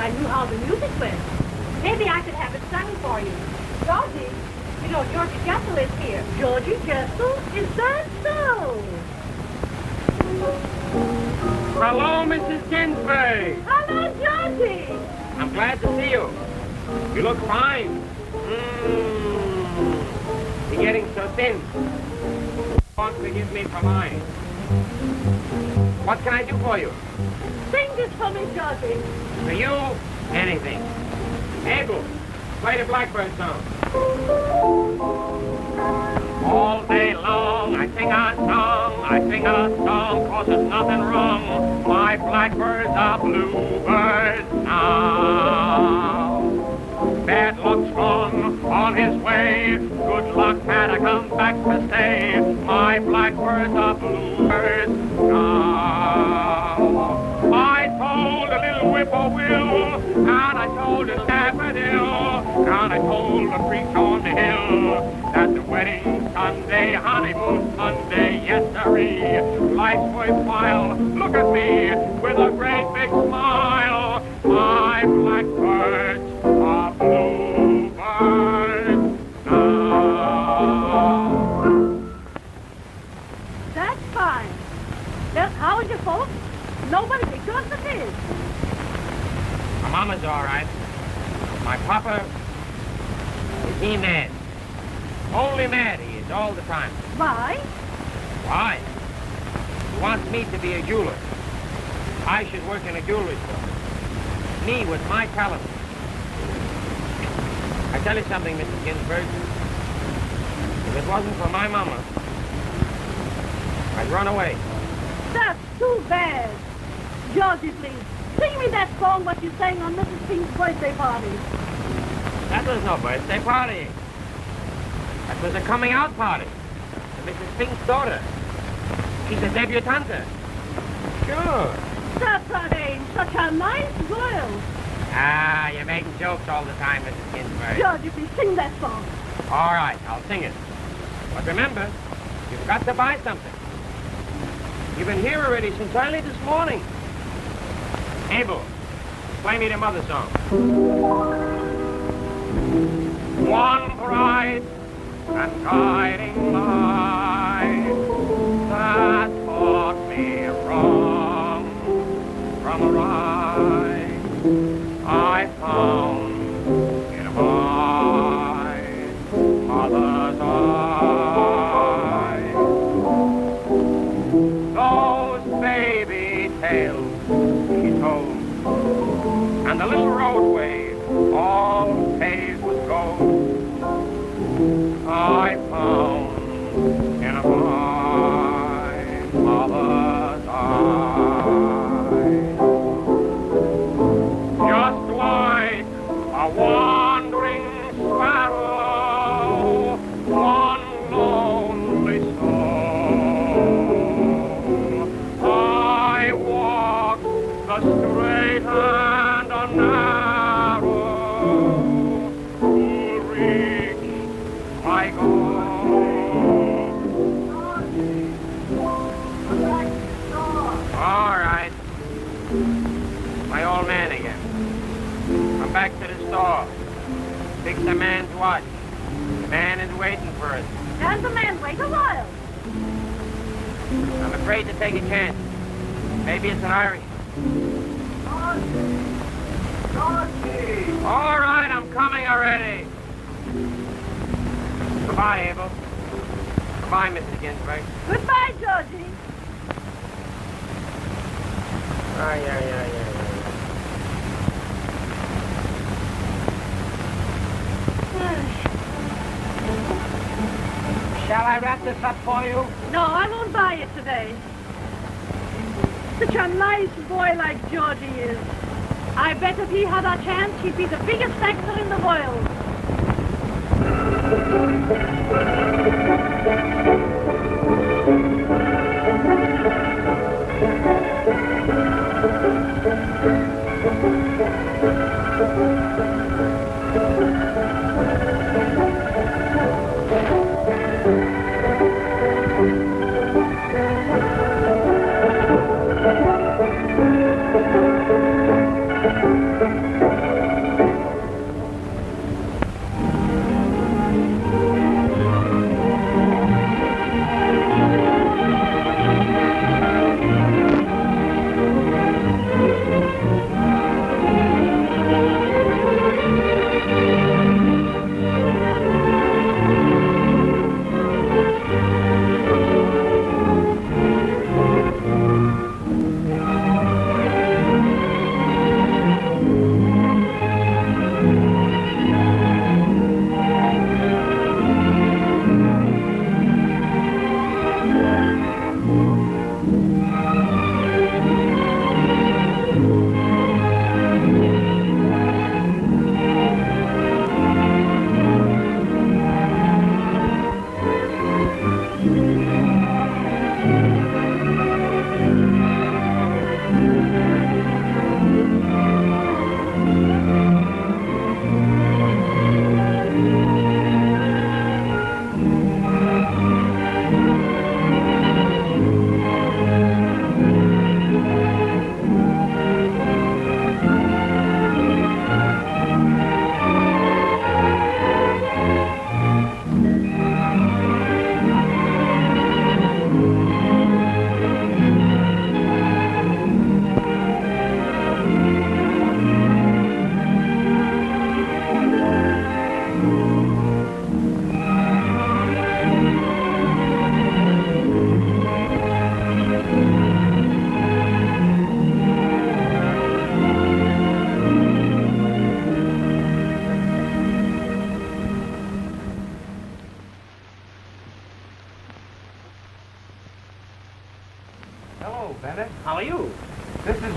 I knew how the music went. Maybe I could have it sung for you. Georgie, you know, Georgie Jessel is here. Georgie Jessel? Is that so? Hello, Mrs. GINSBERG. Hello, Georgie. I'm glad to see you. You look fine. You're getting so thin. Won't forgive me for lying. What can I do for you? Sing this for me, Georgie. For you, anything. Abel, play the Blackbird song. All day long I sing a song, 'cause there's nothing wrong. My blackbirds are bluebirds now. Bad luck's gone on his way. Good luck had to come back to stay. My blackbirds are bluebirds now. I told a little whippoorwill, and I told a daffodil, and I told a preach on the hill that the wedding Sunday, honeymoon Sunday, yes sirree, life's worthwhile. Look at me with a great big smile. My blackbirds are bluebirds now. That's fine. Well, how are your folks? Nobody but yours but his. My mama's all right. My papa, is he mad? Only mad he is all the time. Why? Why? He wants me to be a jeweler. I should work in a jewelry store. Me with my talent. I tell you something, Mrs. GINSBERG. If it wasn't for my mama, I'd run away. That's too bad. Georgie, please, sing me that song what you sang on Mrs. Pink's birthday party. That was no birthday party. That was a coming out party. To Mrs. Pink's daughter. She's a debutante. Sure. That's her name. Such a nice girl. Ah, you're making jokes all the time, Mrs. GINSBERG. Georgie, please sing that song. All right, I'll sing it. But remember, you've got to buy something. You've been here already since early this morning. Abel, play me the mother song. One bright and guiding light that taught me wrong from right, I found in my mother's eyes. Those baby tales she told, and the little roadway all paved with gold, I found in my mother's eyes. Just like a wandering sparrow, one lonely soul, I walked the straight and the narrow to reach my goal. All right. My old man again. Come back to the store. Fix a man's watch. The man is waiting for us. And the man wait a while. I'm afraid to take a chance. Maybe it's an Irish. All right, I'm coming already. Goodbye, Abel. Goodbye, Mrs. GINSBERG. Goodbye, Georgie. Yeah. Shall I wrap this up for you? No, I won't buy it today. Such a nice boy like Georgie is. I bet if he had a chance, he'd be the biggest actor in the world.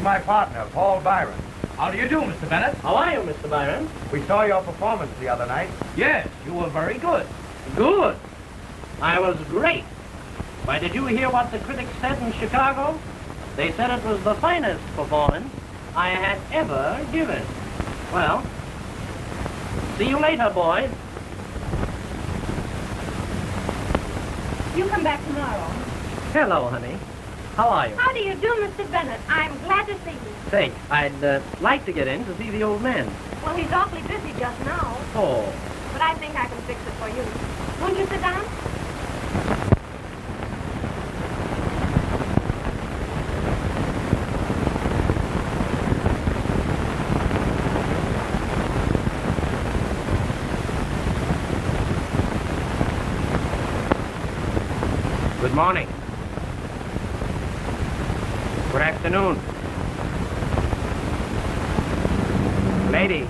my partner, Paul Byron. How do you do, Mr. Bennett? How are you, Mr. Byron? We saw your performance the other night. Yes, you were very good. Good. I was great. Why, did you hear what the critics said in Chicago? They said it was the finest performance I had ever given. Well, see you later, boys. You come back tomorrow. Hello, honey. How are you? How do you do, Mr. Bennett? I'm glad to see you. Say, I'd like to get in to see the old man. Well, he's awfully busy just now, Oh. but I think I can fix it for you. Won't you sit down? Good morning. Good afternoon. Lady.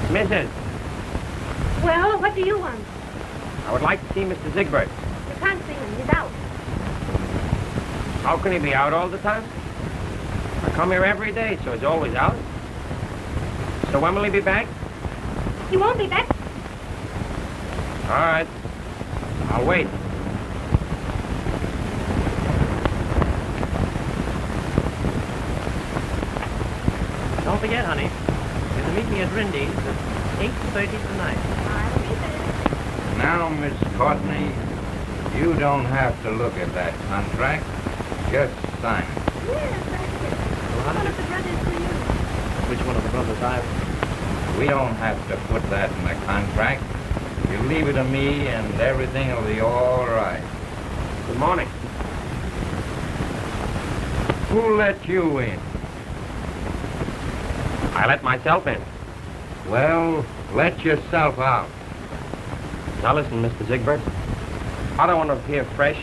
Mrs. Well, what do you want? I would like to see Mr. Ziegberg. You can't see him. He's out. How can he be out all the time? I come here every day, so he's always out. So when will he be back? He won't be back. All right. I'll wait. Don't forget, honey, you're to meet me at Rindy's at 8:30 tonight. I'll be there. Now, Miss Courtney, you don't have to look at that contract. Just sign it. Yes, that's it. One of the brothers for you. Which one of the brothers I... We don't have to put that in the contract. You leave it to me and everything will be all right. Good morning. Who let you in? I let myself in. Well, let yourself out. Now listen, Mr. Ziegberg. I don't want to appear fresh,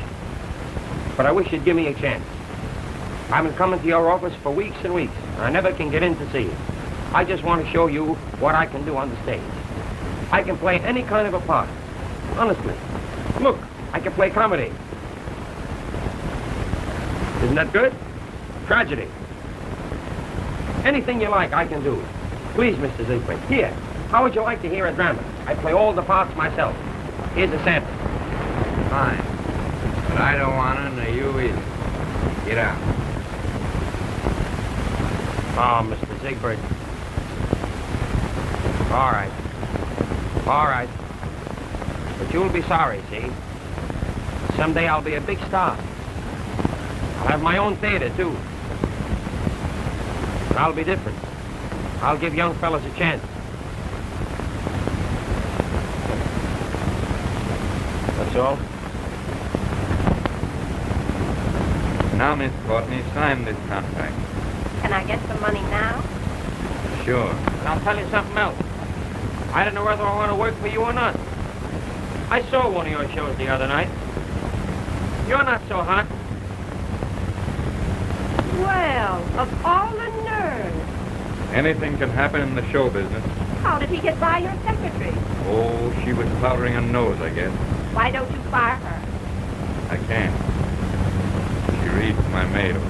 but I wish you'd give me a chance. I've been coming to your office for weeks and weeks, and I never can get in to see you. I just want to show you what I can do on the stage. I can play any kind of a part. Honestly. Look, I can play comedy. Isn't that good? Tragedy. Anything you like, I can do. Please, Mr. Ziegberg. Here, how would you like to hear a drama? I play all the parts myself. Here's a sample. Fine. But I don't want to, nor you either. Get out. Oh, Mr. Ziegberg. All right. All right. But you'll be sorry, see? Someday I'll be a big star. I'll have my own theater, too. But I'll be different. I'll give young fellas a chance. That's all. Now, Miss Courtney, sign this contract. Can I get some money now? Sure. And I'll tell you something else. I don't know whether I want to work for you or not. I saw one of your shows the other night. You're not so hot. Well, of all the nerve. Anything can happen in the show business. How did he get by your secretary? Oh, she was powdering her nose, I guess. Why don't you fire her? I can't. She reads my mail.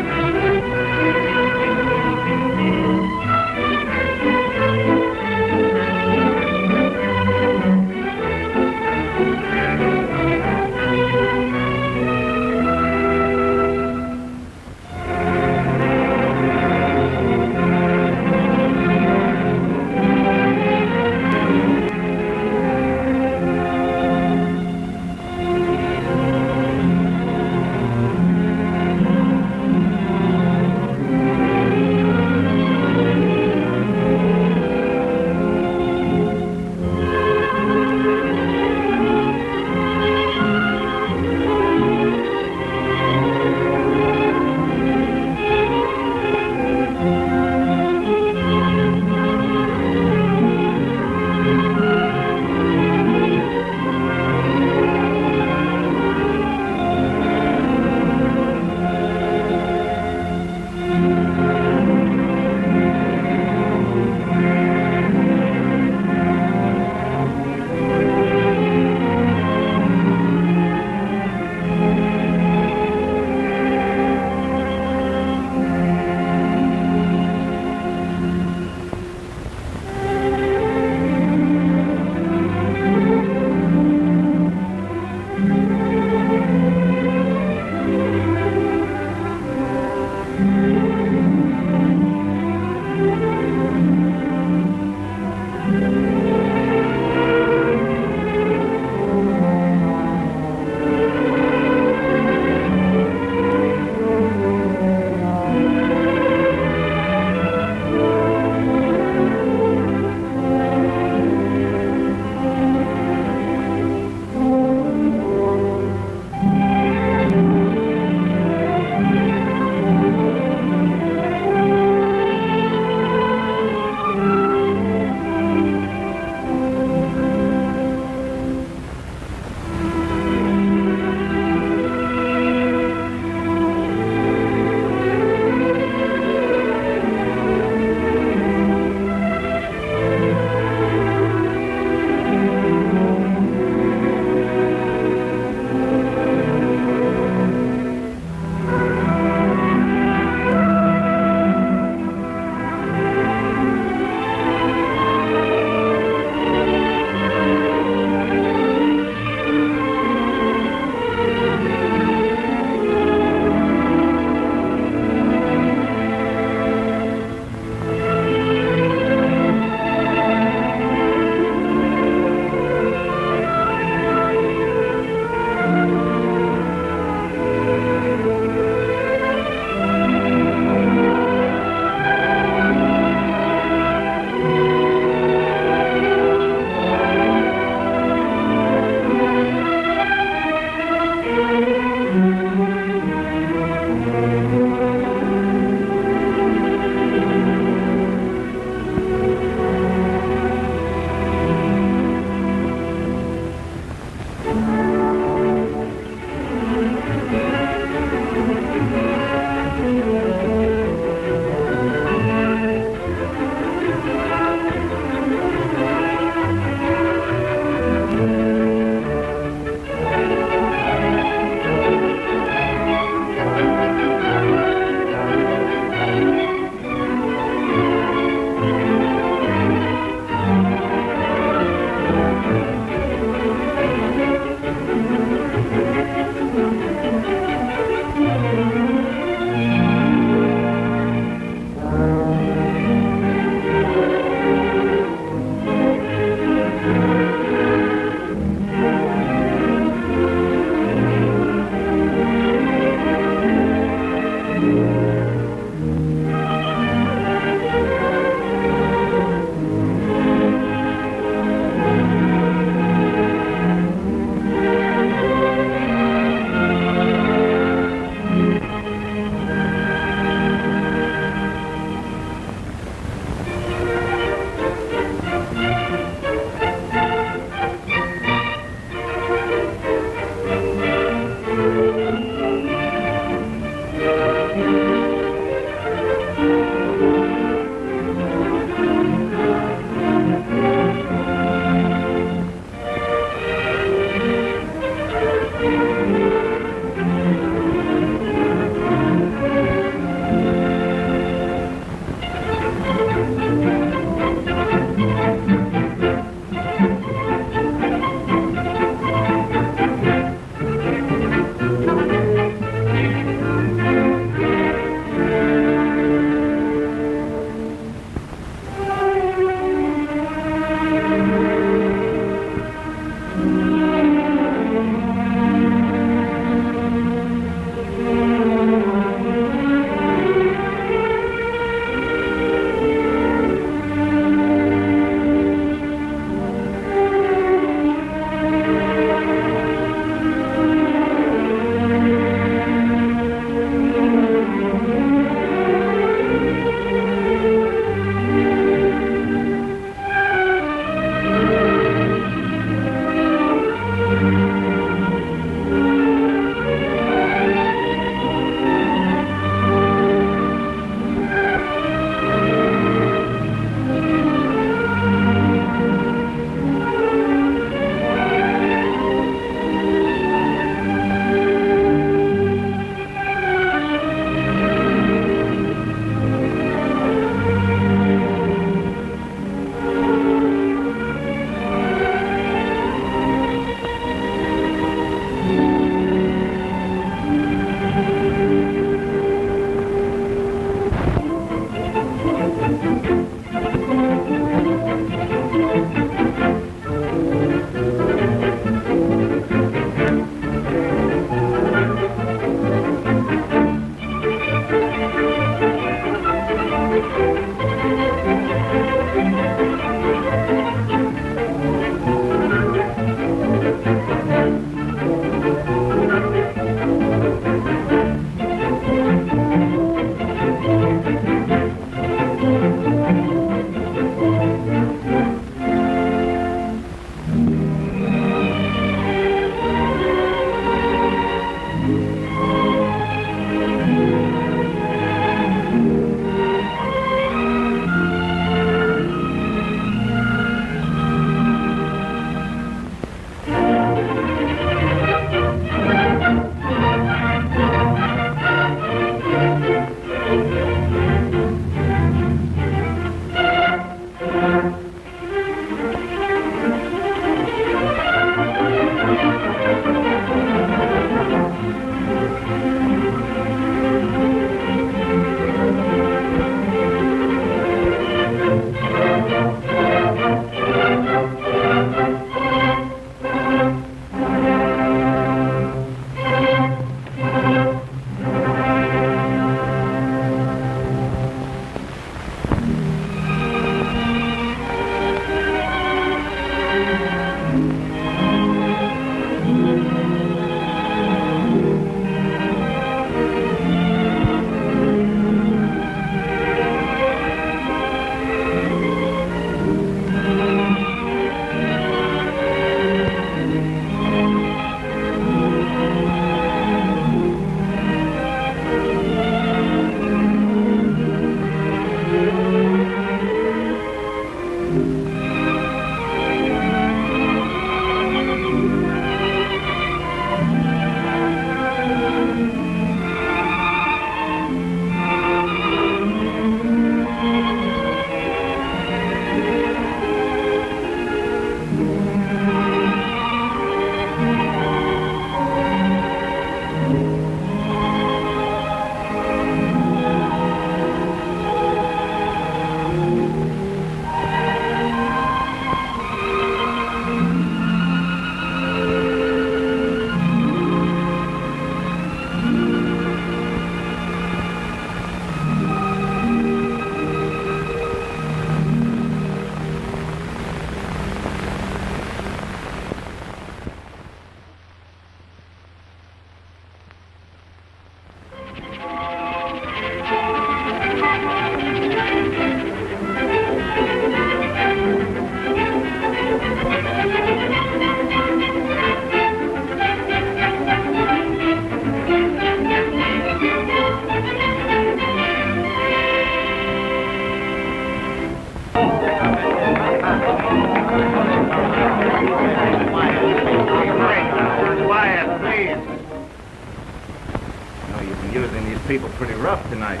people pretty rough tonight.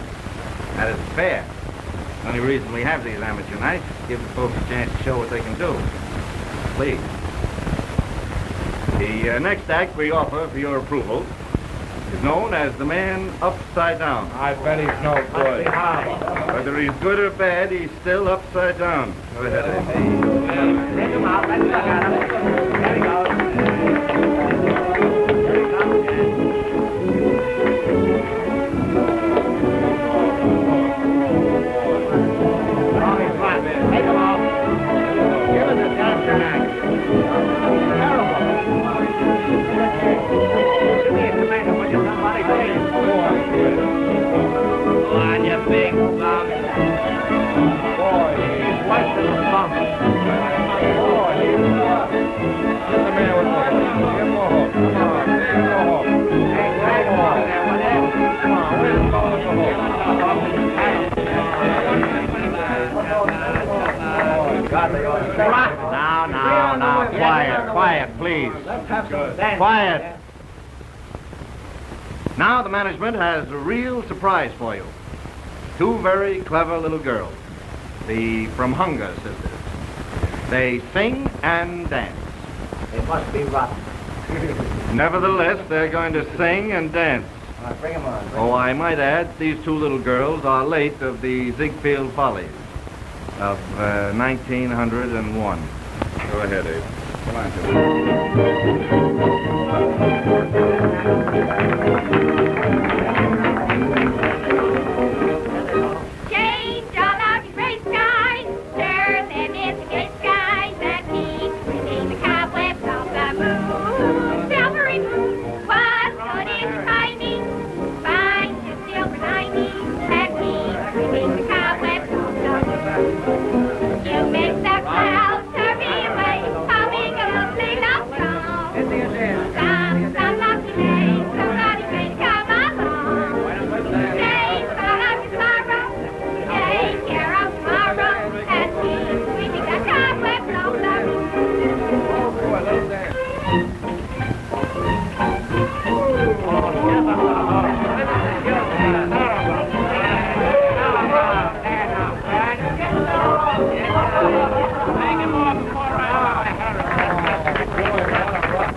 That isn't fair. The only reason we have these amateur nights is to give the folks a chance to show what they can do. Please. The next act we offer for your approval is known as the man upside down. I bet he's no good. Whether he's good or bad, he's still upside down. Go ahead, Abe. Take him out. Let's look at him. There he goes. Take him off. Give us a dancer act. Terrible. Give me a tomato, will you, somebody, please? Go on, you big bum. Boy, he's worse than a bum. Boy, he's worse. Get the man with the give him a hook. Come on, give him a hook. Hey, drag him over there, will you? Come on, where's the ball with the hook? Now, quiet, please. Quiet. Now the management has a real surprise for you. Two very clever little girls, the From Hunger sisters. They sing and dance. It must be rotten. Nevertheless, they're going to sing and dance. All right, bring 'em on. Oh, I might add, these two little girls are late of the Ziegfeld Follies of 1901. Go ahead, Abe. Come on, Change all of your gray skies, stir them into gay skies that keep sweeping the cobwebs off the moon. Silvery moon was put into timing, fine to silver lining that keep sweeping the cobwebs off the moon. You make the clouds turn me away, humming a lovely love song. Some lucky day, somebody's going to come along. Change all of your sorrow, take care of tomorrow, and keep sweeping the cobwebs off the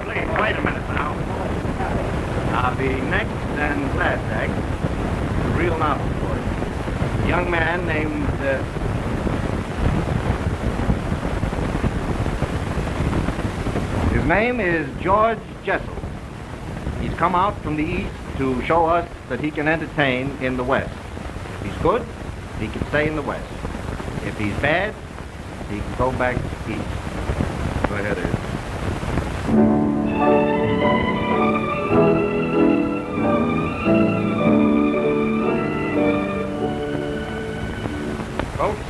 Please, wait a minute now. Now, the next and last act is a real novel story. A young man named... His name is George Jessel. He's come out from the East to show us that he can entertain in the West. If he's good, he can stay in the West. If he's bad, he can go back East. Go ahead, Ed. Folks,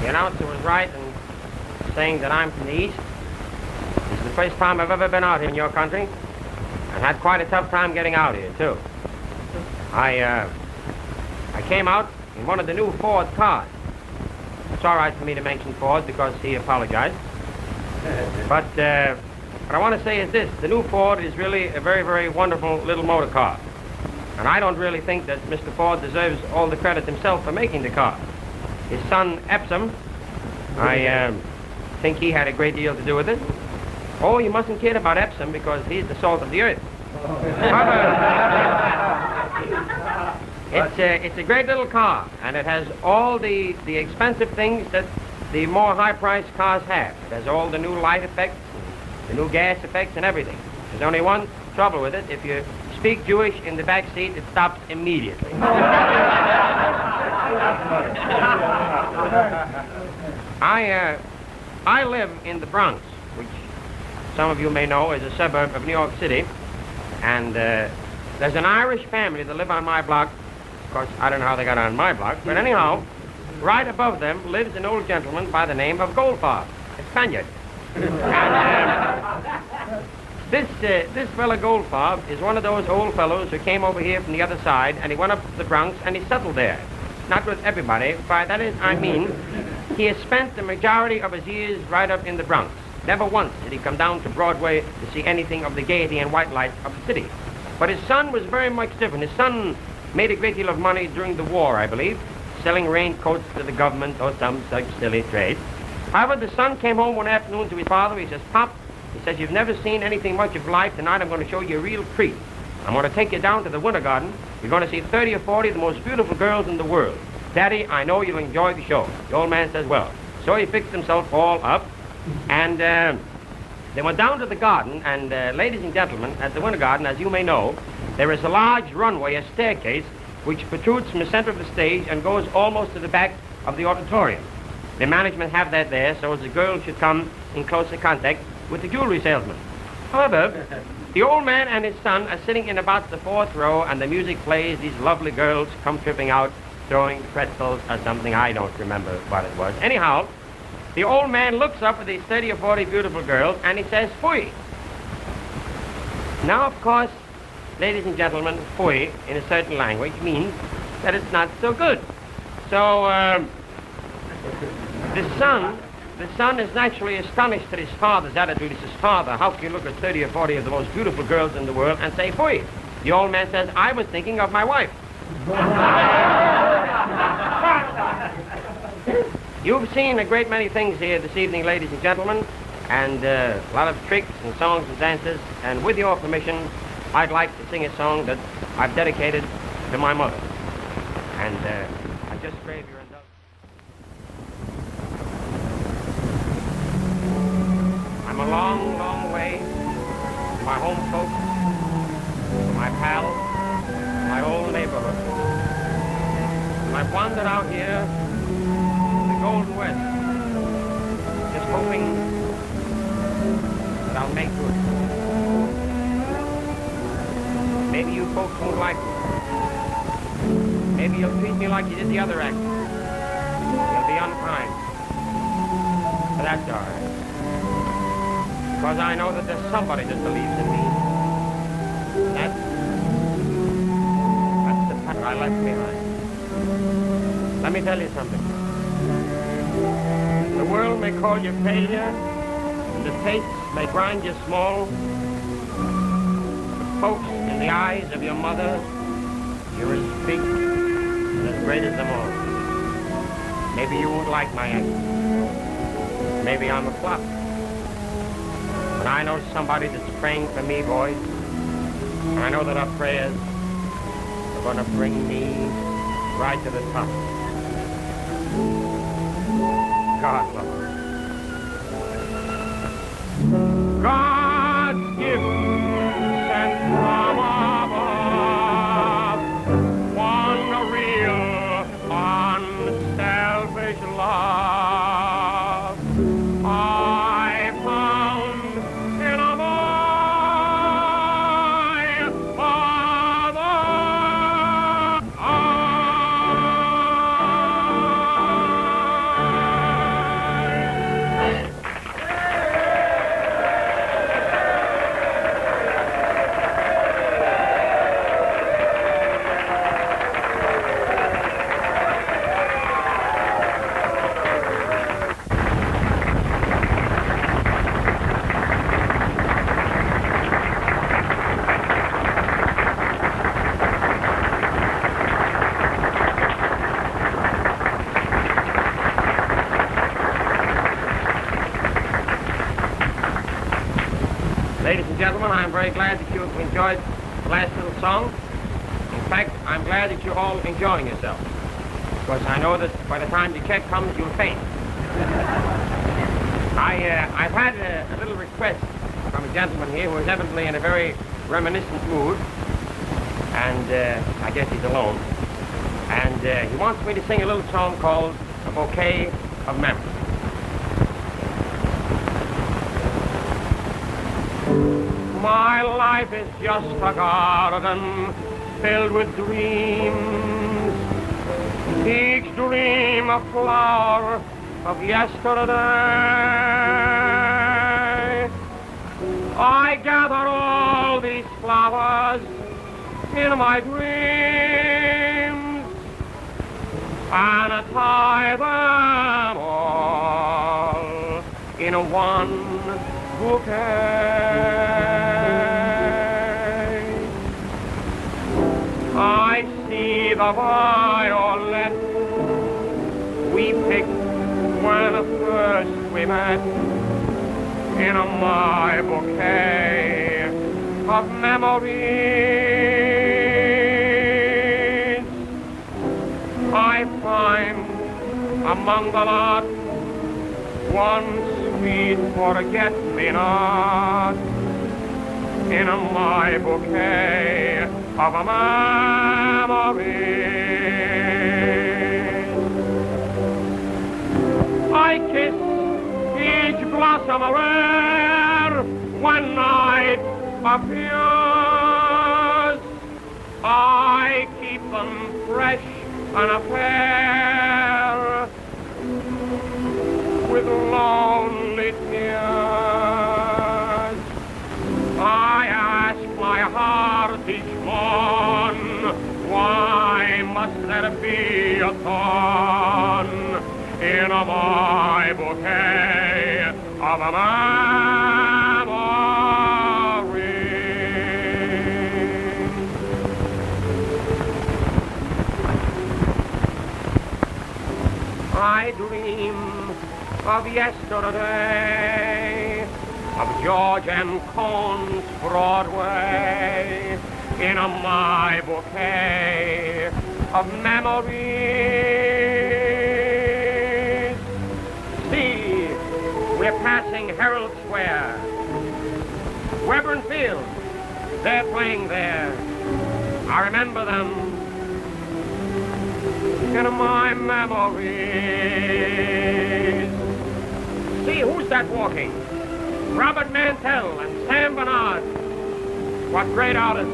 the announcer was right in saying that I'm from the East. This is the first time I've ever been out here in your country. I've had quite a tough time getting out here, too. I came out in one of the new Ford cars. It's all right for me to mention Ford because he apologized. But what I want to say is this. The new Ford is really a very, very wonderful little motor car. And I don't really think that Mr. Ford deserves all the credit himself for making the car. His son, Epsom, I think he had a great deal to do with it. Oh, you mustn't kid about Epsom because he's the salt of the earth. It's a great little car, and it has all the expensive things that the more high-priced cars have. It has all the new light effects, the new gas effects, and everything. There's only one trouble with it. If you speak Jewish in the back seat, it stops immediately. I live in the Bronx, which some of you may know is a suburb of New York City, and there's an Irish family that live on my block. Of course, I don't know how they got on my block, but anyhow, right above them lives an old gentleman by the name of Goldfarb, a Spaniard. And this fella Goldfarb is one of those old fellows who came over here from the other side, and he went up to the Bronx and he settled there. Not with everybody, by that is, I mean, he has spent the majority of his years right up in the Bronx. Never once did he come down to Broadway to see anything of the gaiety and white lights of the city. But his son was very much different. His son made a great deal of money during the war, I believe, selling raincoats to the government or some such silly trade. However, the son came home one afternoon to his father. He says, "Pop," he says, "you've never seen anything much of life. Tonight I'm going to show you a real treat. I'm going to take you down to the Winter Garden. You're going to see 30 or 40 of the most beautiful girls in the world. Daddy, I know you'll enjoy the show." The old man says, well. So he fixed himself all up, and they went down to the garden, and ladies and gentlemen, at the Winter Garden, as you may know, there is a large runway, a staircase, which protrudes from the center of the stage and goes almost to the back of the auditorium. The management have that there so as the girls should come in closer contact with the jewelry salesman. However, the old man and his son are sitting in about the fourth row, and the music plays. These lovely girls come tripping out, throwing pretzels or something. I don't remember what it was. Anyhow, the old man looks up at these 30 or 40 beautiful girls, and he says, "Fui." Now, of course, ladies and gentlemen, fui, in a certain language, means that it's not so good. So, the son is naturally astonished at his father's attitude. He says, "Father, how can you look at 30 or 40 of the most beautiful girls in the world and say fui?" The old man says, "I was thinking of my wife." You've seen a great many things here this evening, ladies and gentlemen, and a lot of tricks and songs and dances. And with your permission, I'd like to sing a song that I've dedicated to my mother. And I just crave your indulgence. I'm a long, long way from my home folks, from my pals, from my old neighborhood. And I've wandered out here in the Golden West, just hoping that I'll make good. Maybe you folks won't like me. Maybe you'll treat me like you did the other act. You'll be unkind. But that's all right. Because I know that there's somebody that believes in me. That's the path I left behind. Let me tell you something. The world may call you failure, and the tastes may grind you small. But folks, in the eyes of your mother, you're as big and as great as them all. Maybe you won't like my act. Maybe I'm a flop. But I know somebody that's praying for me, boys. And I know that our prayers are going to bring me right to the top. God love her. God's gift sent from above, one real, unselfish love. I found in my mother. Ladies and gentlemen, I'm very glad that you enjoyed the last little song. In fact, I'm glad that you're all enjoying yourselves. Because I know that by the time the check comes, you'll faint. I've had a little request from a gentleman here who is evidently in a very reminiscent mood. And I guess he's alone. And he wants me to sing a little song called A Bouquet of Memories. My life is just a garden filled with dreams. Each dream a flower of yesterday. I gather all these flowers in my dreams and I tie them all in a one bouquet. I see the violet we picked when first we met in my bouquet of memories. I find among the lot one sweet forget-me-not in my bouquet of memories. I kiss each blossom rare when night appears. I keep them fresh and fair with lonely tears. I ask my heart each morn, why must there be a thorn in my bouquet of memories? I dream of yesterday of George M. Cohn's Broadway in my bouquet of memories. See, we're passing Herald Square. Webern Field, they're playing there. I remember them in my memories. See, who's that walking? Robert Mantell and Sam Bernard. What great artists.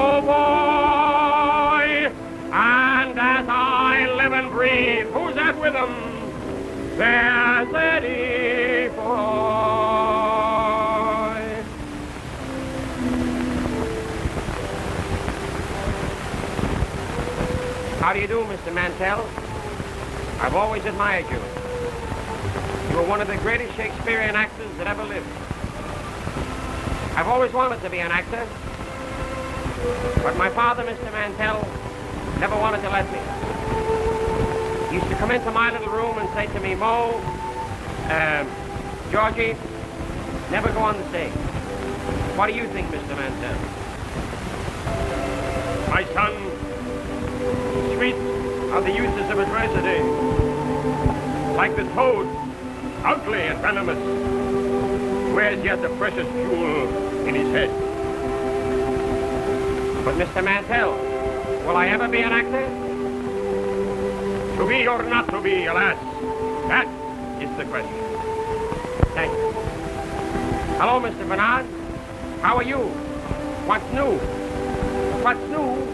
Oh, boy! And as I live and breathe, who's that with them? There's Eddie Boy. How do you do, Mr. Mantell? I've always admired you. You were one of the greatest Shakespearean actors that ever lived. I've always wanted to be an actor, but my father, Mr. Mantell, never wanted to let me. He used to come into my little room and say to me, Mo, Georgie, never go on the stage. What do you think, Mr. Mantell? My son, sweet are the uses of adversity. Like the toad, ugly and venomous, wears yet the precious jewel in his head. But Mr. Mantell, will I ever be an actor? To be or not to be, alas, that is the question. Thank you. Hello, Mr. Bernard. How are you? What's new? What's new?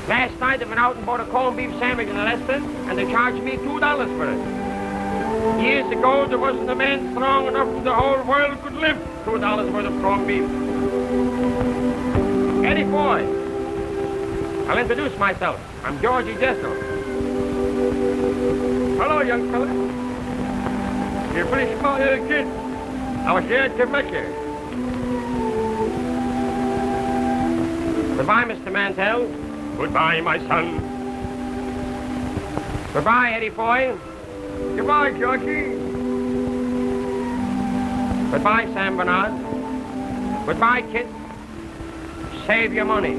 Last night I went out and bought a corned beef sandwich in Leicester, and they charged me $2 for it. Years ago, there wasn't a man strong enough in the whole world could lift $2 worth of corned beef. Eddie Boy. I'll introduce myself. I'm Georgie Jessel. Hello, young fella. You're a pretty small little kid. I was glad to meet you. Goodbye, Mr. Mantell. Goodbye, my son. Goodbye, Eddie Boy. Goodbye, Georgie. Goodbye, Sam Bernard. Goodbye, Kit. Save your money.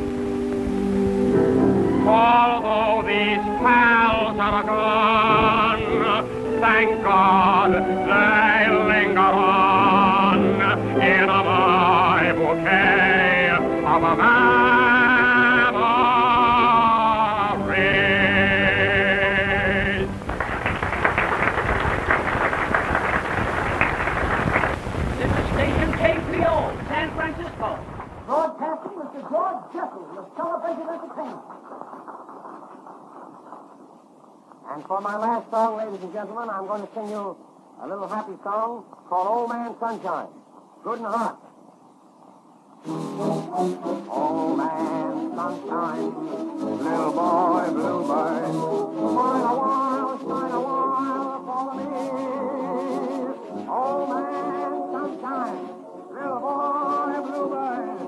Although these pals are gone, thank God they linger on in my bouquet of memories. This is station KPO, San Francisco. Broadcasting Mr. George Jessel with celebrated entertainment. And for my last song, ladies and gentlemen, I'm going to sing you a little happy song called Old Man Sunshine. Good and hot. Old Man Sunshine, little boy bluebird, smile a while for me. Old Man Sunshine, little boy bluebird,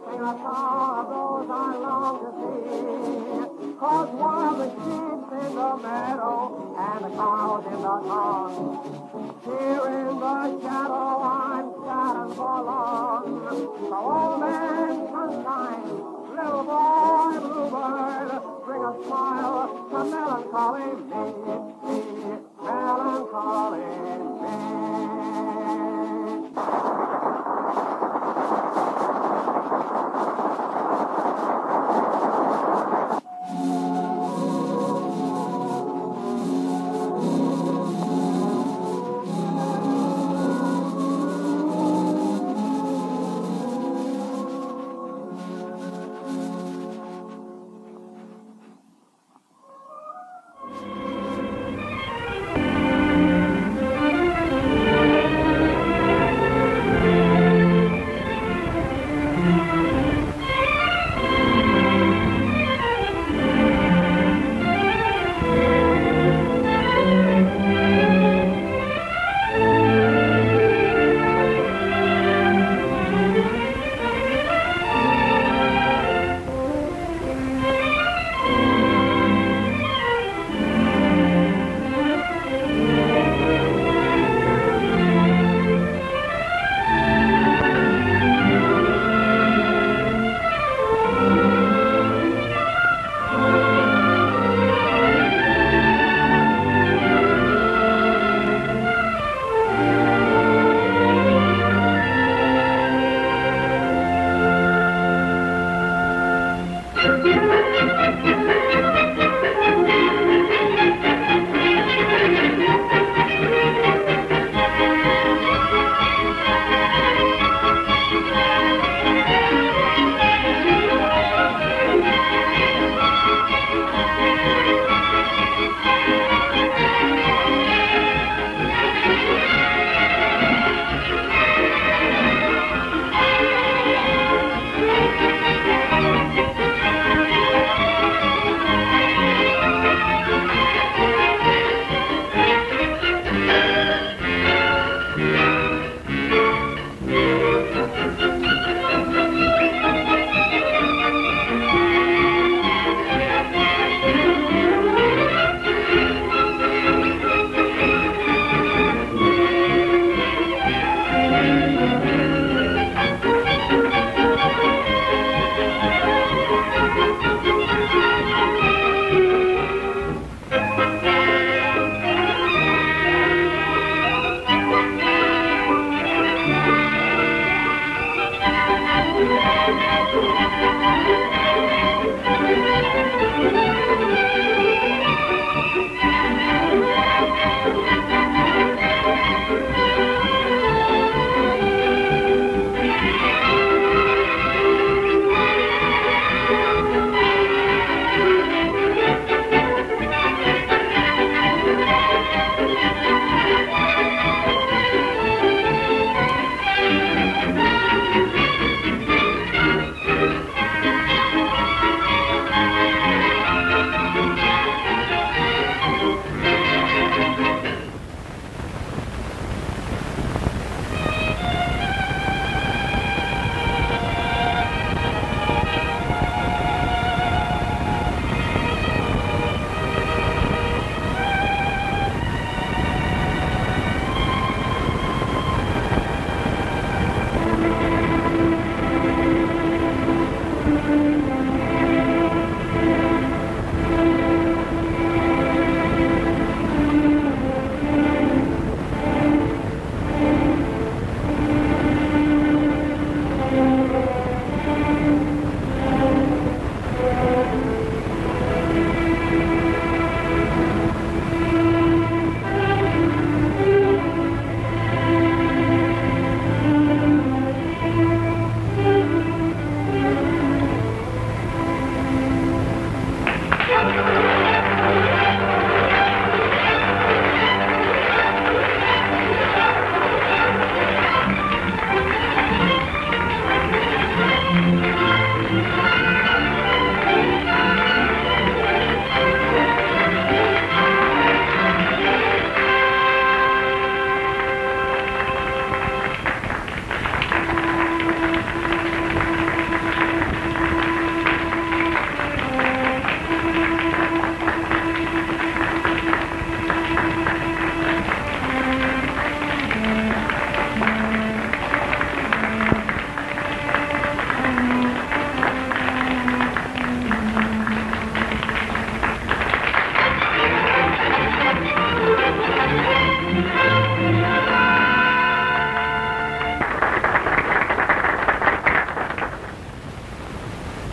sing a song of those I long to see. 'Cause while the sheep in the meadow and the cows in the corn, here in the shadow I'm sad and forlorn. So old man sunshine, little boy bluebird, bring a smile to melancholy me, melancholy me.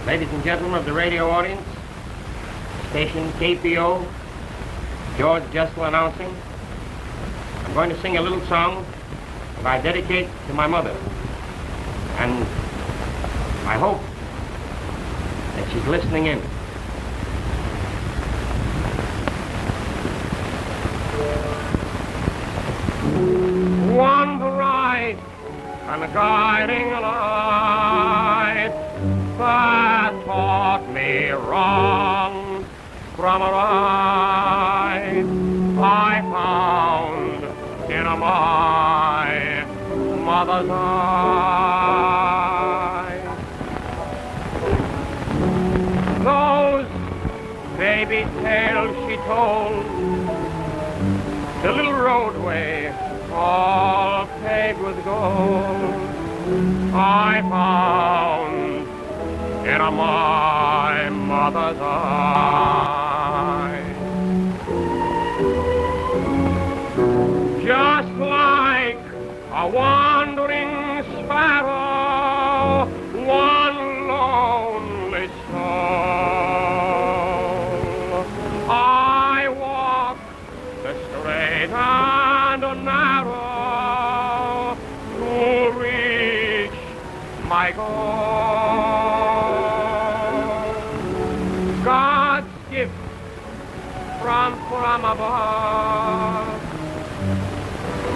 Ladies and gentlemen of the radio audience, station KPO, George Jessel announcing. I'm going to sing a little song that I dedicate to my mother. And I hope that she's listening in. One bright and guiding light that taught me wrong from right, I found in my mother's eyes. Those baby tales she told, the little roadway all paved with gold, I found in my mother's eyes. Just like a wandering sparrow, one lonely soul, I walk the straight and narrow to reach my goal. God's gift from above,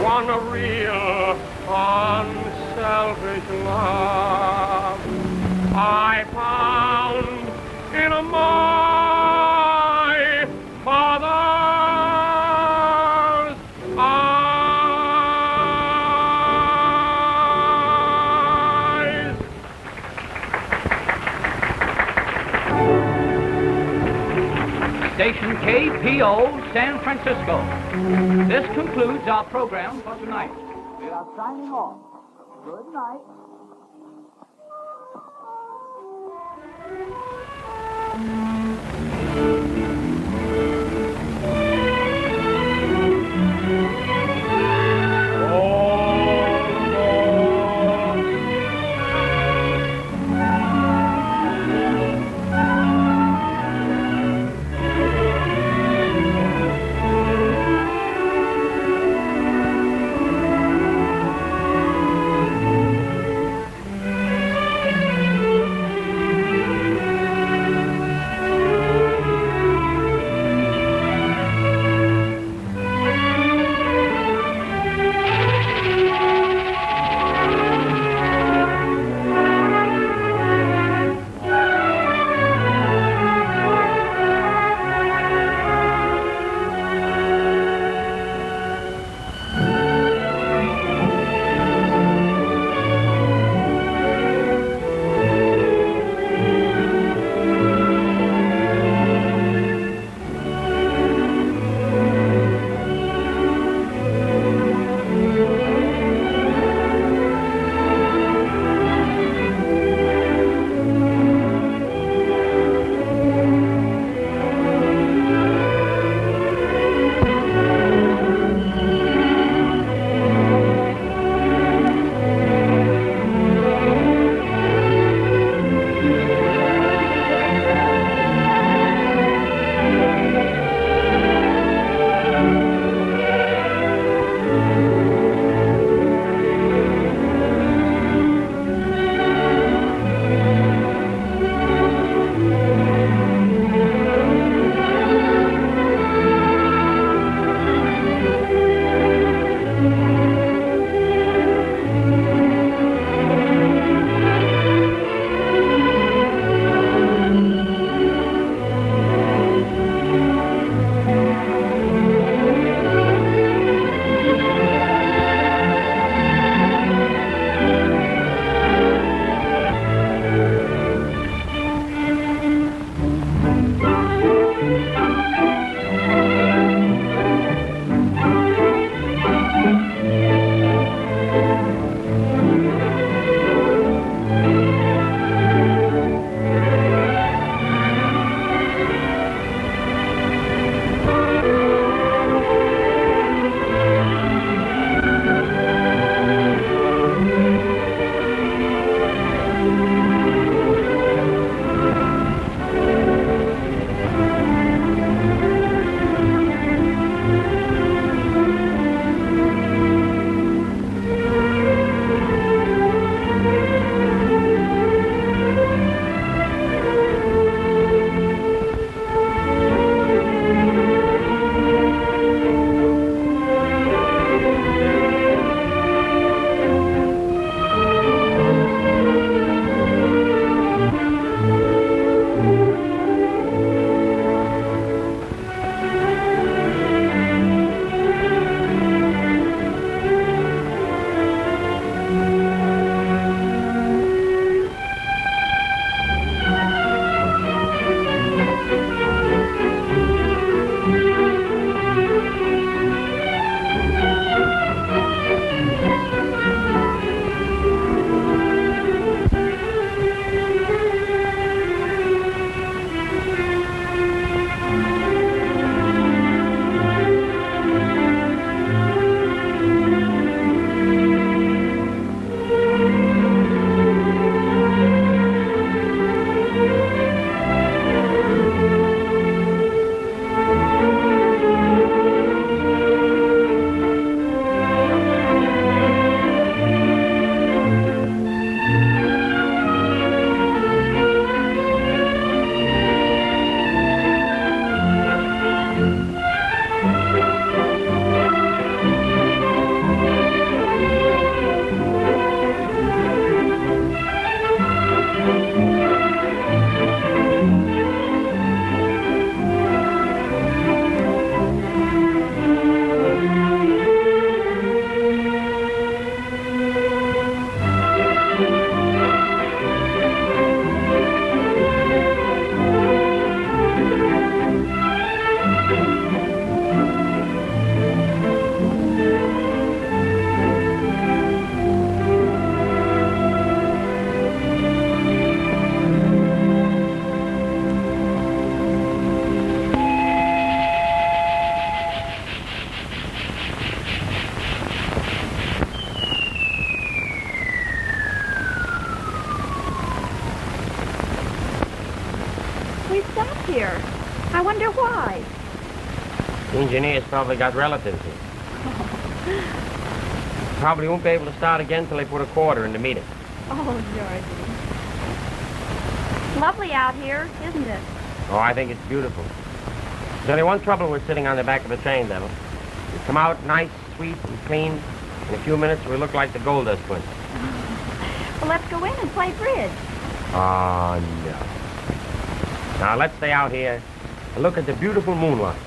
one real unselfish love I found in my mother's eyes. Station KPO, San Francisco. This concludes our program for tonight. We are signing off. Good night. We stopped here. I wonder why. The engineers probably got relatives here. Probably won't be able to start again till they put a quarter in the meter. Oh, Georgie. Lovely out here, isn't it? Oh, I think it's beautiful. There's only one trouble with sitting on the back of the train, Devil. We come out nice, sweet, and clean. In a few minutes, we look like the Gold Dust Twins. Well, let's go in and play bridge. Oh, no. Now, let's stay out here and look at the beautiful moonlight.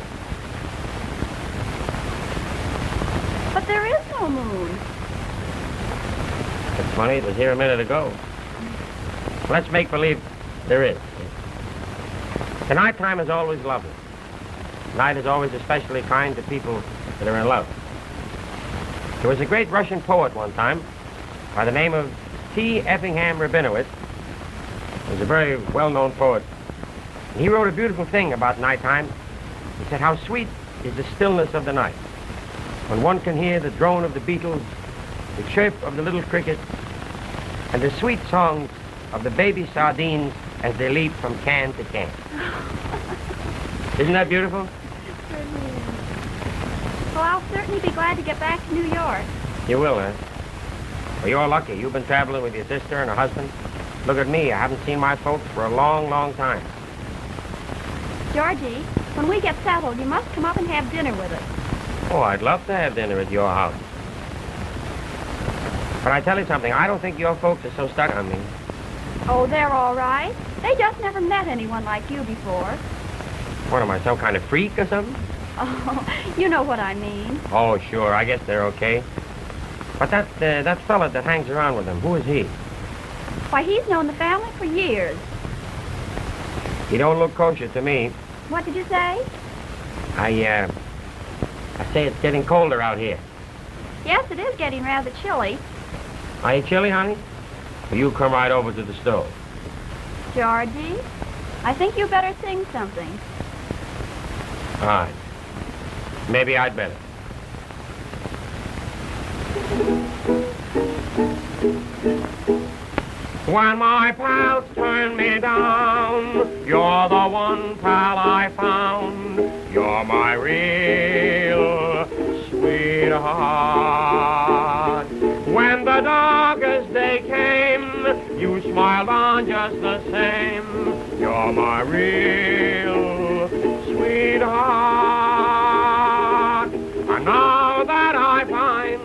But there is no moon. It's funny, it was here a minute ago. Let's make believe there is. The nighttime is always lovely. Night is always especially kind to people that are in love. There was a great Russian poet one time by the name of T. Effingham Rabinowitz. He was a very well-known poet. And he wrote a beautiful thing about nighttime. He said, how sweet is the stillness of the night, when one can hear the drone of the beetles, the chirp of the little cricket, and the sweet songs of the baby sardines as they leap from can to can. Isn't that beautiful? Well, I'll certainly be glad to get back to New York. You will, eh? Well, you're lucky. You've been traveling with your sister and her husband. Look at me. I haven't seen my folks for a long, long time. Georgie, when we get settled, you must come up and have dinner with us. Oh, I'd love to have dinner at your house. But I tell you something, I don't think your folks are so stuck on me. Oh, they're all right. They just never met anyone like you before. What am I, some kind of freak or something? Oh, you know what I mean. Oh, sure, I guess they're okay. But that fella that hangs around with them, who is he? Why, he's known the family for years. He don't look kosher to me. What did you say? I say it's getting colder out here. Yes, it is getting rather chilly. Are you chilly, honey? Well, you come right over to the stove. Georgie, I think you better sing something. All right. Maybe I'd better. When my pals turn me down, you're the one pal I found. You're my real sweetheart. When the darkest day came, you smiled on just the same. You're my real sweetheart. And now that I find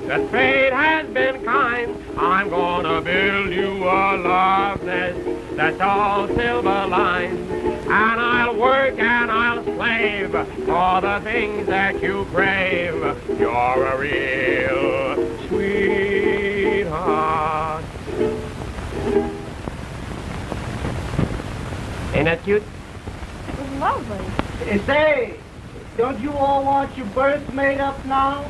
that fate has been kind, I'm gonna build you a love nest that's all silver lined. And I'll work and I'll slave for the things that you crave. You're a real sweetheart. Ain't that cute? It was lovely. Say, don't you all want your berths made up now?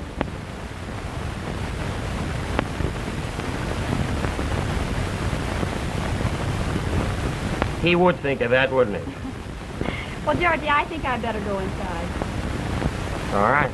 He would think of that, wouldn't he? Well, Georgie, I think I'd better go inside. All right.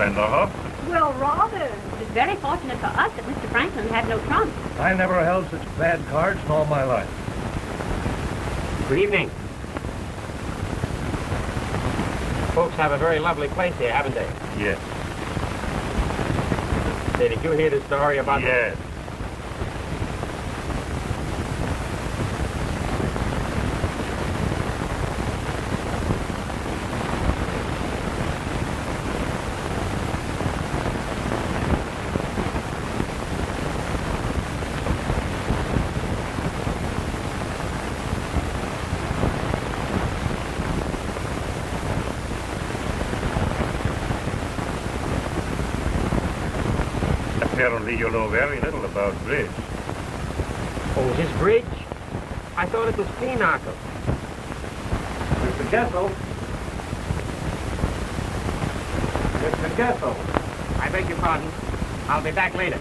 Glenda, huh? Well, rather. It's very fortunate for us that Mr. Franklin had no trunk. I never held such bad cards in all my life. Good evening. Folks have a very lovely place here, haven't they? Yes. Say, did you hear the story about... Yes. Apparently you know very little about bridge. Oh, this bridge? I thought it was pinochle. Mr. Jessel. Mr. Jessel. I beg your pardon. I'll be back later.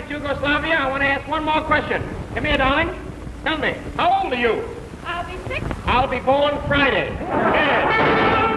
Yugoslavia, I want to ask one more question. Come here, darling. Tell me, how old are you? I'll be 6. I'll be born Friday. Yes.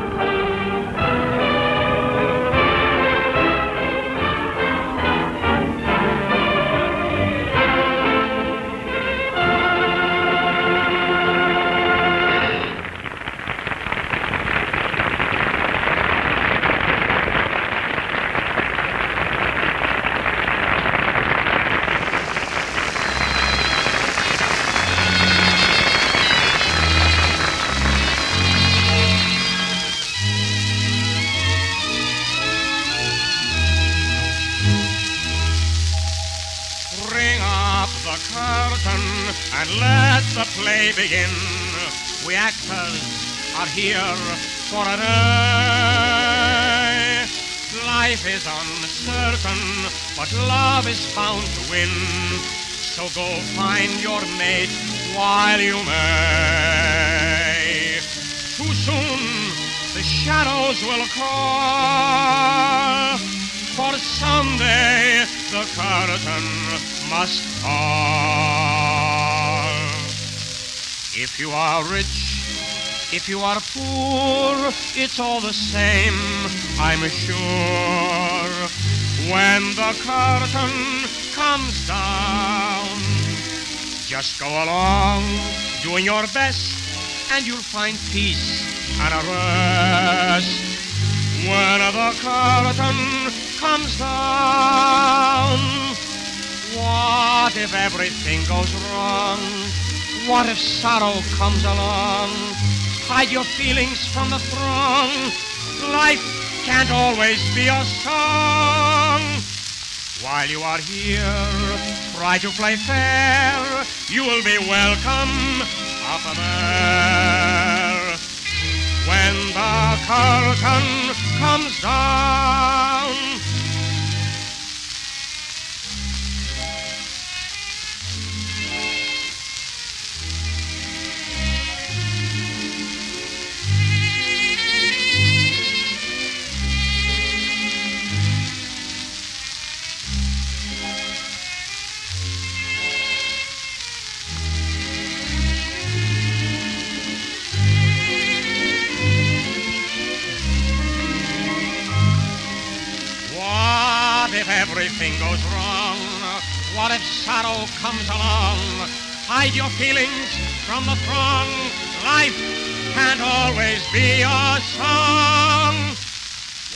And let the play begin. We actors are here for a day. Life is uncertain, but love is bound to win. So go find your mate while you may. Too soon the shadows will call, for someday the curtain must fall. If you are rich, if you are poor, it's all the same, I'm sure. When the curtain comes down, just go along, doing your best, and you'll find peace and a rest. When the curtain comes down, what if everything goes wrong? What if sorrow comes along? Hide your feelings from the throng. Life can't always be a song. While you are here, try to play fair. You will be welcome up there. When the curtain comes down, if everything goes wrong, what if sorrow comes along? Hide your feelings from the throng. Life can't always be a song.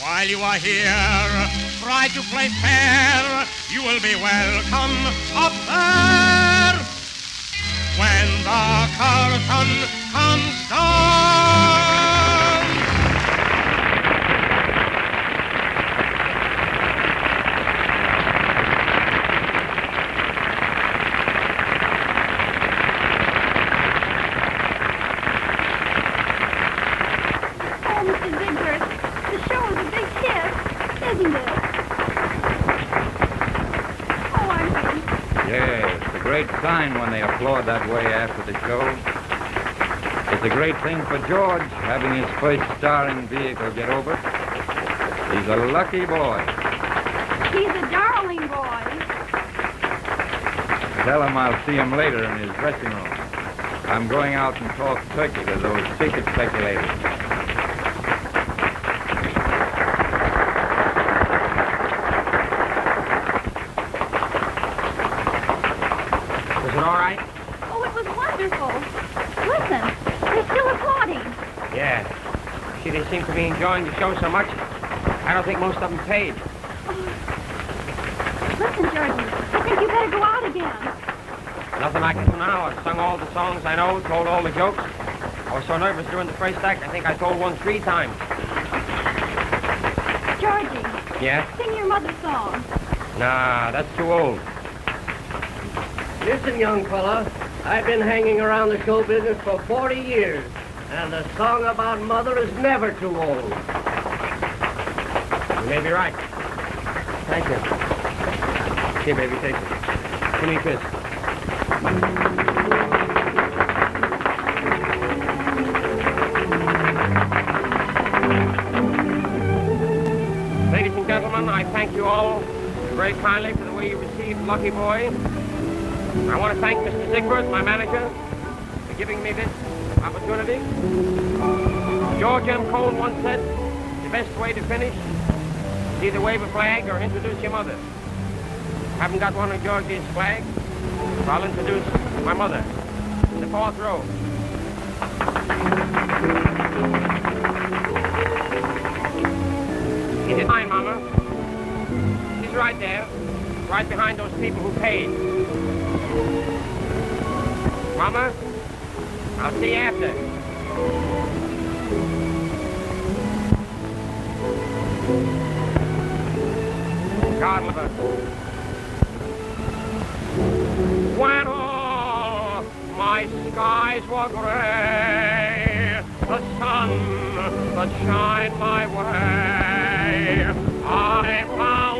While you are here, try to play fair. You will be welcome up there. When the curtain comes down. sign when they applaud that way after the show. It's a great thing for George, having his first starring vehicle get over. He's a lucky boy. He's a darling boy. Tell him I'll see him later in his dressing room. I'm going out and talk turkey to those ticket speculators. Was it all right? Oh, it was wonderful. Listen, they're still applauding. Yeah. See, they seem to be enjoying the show so much. I don't think most of them paid. Listen, Georgie, I think you better go out again. Nothing I can do now. I've sung all the songs I know, told all the jokes. I was so nervous during the first act, I think I told one 3 times. Georgie. Yeah? Sing your mother's song. Nah, that's too old. Listen, young fella, I've been hanging around the show business for 40 years, and the song about mother is never too old. You may be right. Thank you. Here, baby, take it. Give me a kiss. Ladies and gentlemen, I thank you all very kindly for the way you received Lucky Boy. I want to thank Mr. Zigbert, my manager, for giving me this opportunity. George M. Cole once said, the best way to finish is either wave a flag or introduce your mother. Haven't got one of Georgie's flags, so I'll introduce my mother in the 4th row. Is it mine, Mama? She's right there, right behind those people who paid. Mama, I'll see you after. God love her. When all my skies were gray, the sun that shined my way, I found